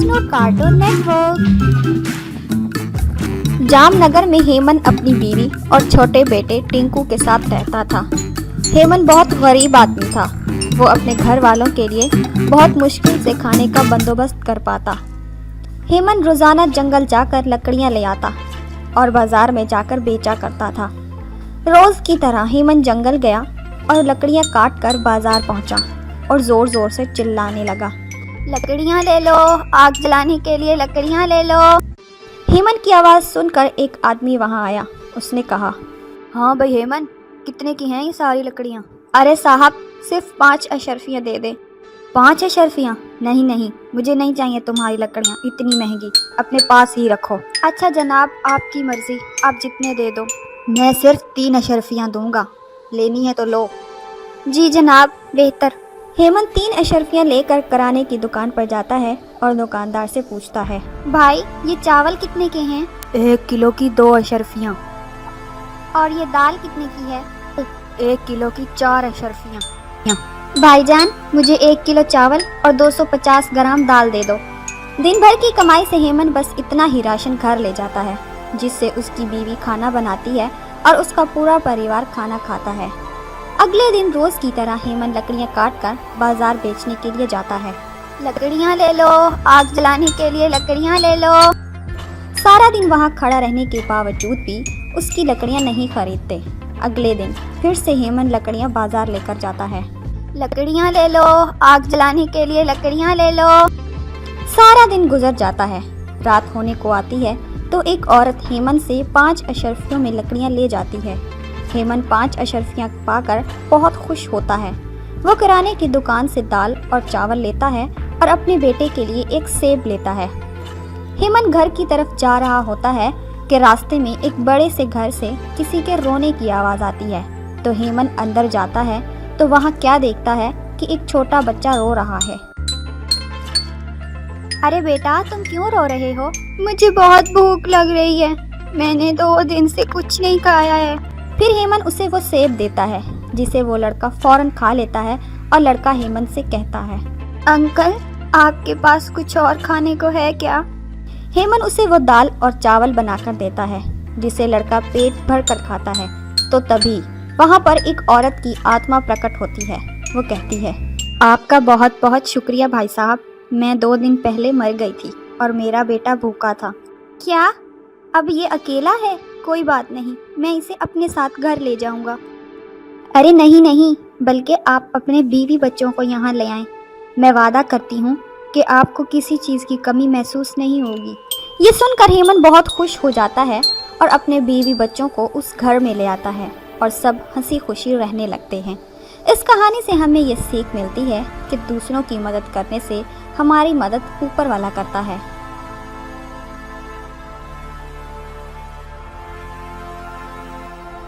स्नूर cartoon network. Jamnagar में हेमंत अपनी बीवी और छोटे बेटे टिंकू के साथ रहता था। हेमंत बहुत गरीब आदमी था। वो अपने घर वालों के लिए बहुत मुश्किल से खाने का बंदोबस्त कर पाता। हेमंत रोजाना जंगल जाकर लकड़ियां ले आता और बाजार में जाकर बेचा करता था। रोज की तरह हेमंत जंगल गया और लकड़ियां काट कर बाजार पहुंचा और जोर जोर से चिल्लाने लगा, लकड़ियां ले लो, आग जलाने के लिए लकड़ियां ले लो। हेमंत की आवाज़ सुनकर एक आदमी वहां आया। उसने कहा, हाँ भाई हेमंत, कितने की हैं ये सारी लकड़ियां? अरे साहब, सिर्फ 5 अशरफियाँ दे दे। 5 अशरफियाँ? नहीं नहीं, मुझे नहीं चाहिए तुम्हारी लकड़ियाँ इतनी महंगी, अपने पास ही रखो। अच्छा जनाब, आपकी मर्जी, आप जितने दे दो। मैं सिर्फ 3 अशरफियाँ दूंगा, लेनी है तो लो। जी जनाब, बेहतर। हेमंत 3 अशरफियाँ लेकर किराने की दुकान पर जाता है और दुकानदार से पूछता है, भाई ये चावल कितने के हैं? 1 किलो की 2 अशरफियाँ। और ये दाल कितने की है? 1 किलो की 4 अशरफियाँ। भाईजान, मुझे 1 किलो चावल और 250 ग्राम दाल दे दो। दिन भर की कमाई से हेमंत बस इतना ही राशन घर ले जाता है, जिससे उसकी बीवी खाना बनाती है और उसका पूरा परिवार खाना खाता है। अगले दिन रोज की तरह हेमंत लकड़ियां काट कर बाजार बेचने के लिए जाता है। लकड़ियां ले लो, आग जलाने के लिए लकड़ियां ले लो। सारा दिन वहां खड़ा रहने के बावजूद भी उसकी लकड़ियां नहीं खरीदते। अगले दिन फिर से हेमंत लकड़ियां बाजार लेकर जाता है। लकड़ियां ले लो, आग जलाने के लिए लकड़ियां ले लो। सारा दिन गुजर जाता है। रात होने को आती है तो एक औरत हेमंत से 5 अशरफियों में लकड़ियां ले जाती है। हेमंत 5 अशरफियां पाकर बहुत खुश होता है। वो किराने की दुकान से दाल और चावल लेता है और अपने बेटे के लिए एक सेब लेता है। हेमंत घर की तरफ जा रहा होता है कि रास्ते में एक बड़े से घर से किसी के रोने की आवाज़ आती है। तो हेमंत अंदर जाता है तो वहाँ क्या देखता है कि एक छोटा बच्चा रो रहा है। अरे बेटा, तुम क्यों रो रहे हो? मुझे बहुत भूख लग रही है, मैंने 2 दिन से कुछ नहीं खाया है। फिर हेमंत उसे वो सेब देता है, जिसे वो लड़का फौरन खा लेता है और लड़का हेमंत से कहता है, अंकल, आपके पास कुछ और खाने को है क्या? हेमंत उसे वो दाल और चावल बनाकर देता है, जिसे लड़का पेट भर कर खाता है। तो तभी वहाँ पर एक औरत की आत्मा प्रकट होती है। वो कहती है, आपका बहुत बहुत शुक्रिया भाई साहब, मैं 2 दिन पहले मर गई थी और मेरा बेटा भूखा था। क्या? अब ये अकेला है? कोई बात नहीं, मैं इसे अपने साथ घर ले जाऊंगा। अरे नहीं नहीं, बल्कि आप अपने बीवी बच्चों को यहाँ ले आएं। मैं वादा करती हूँ कि आपको किसी चीज़ की कमी महसूस नहीं होगी। ये सुनकर हेमंत बहुत खुश हो जाता है और अपने बीवी बच्चों को उस घर में ले आता है और सब हंसी खुशी रहने लगते हैं। इस कहानी से हमें ये सीख मिलती है कि दूसरों की मदद करने से हमारी मदद ऊपर वाला करता है।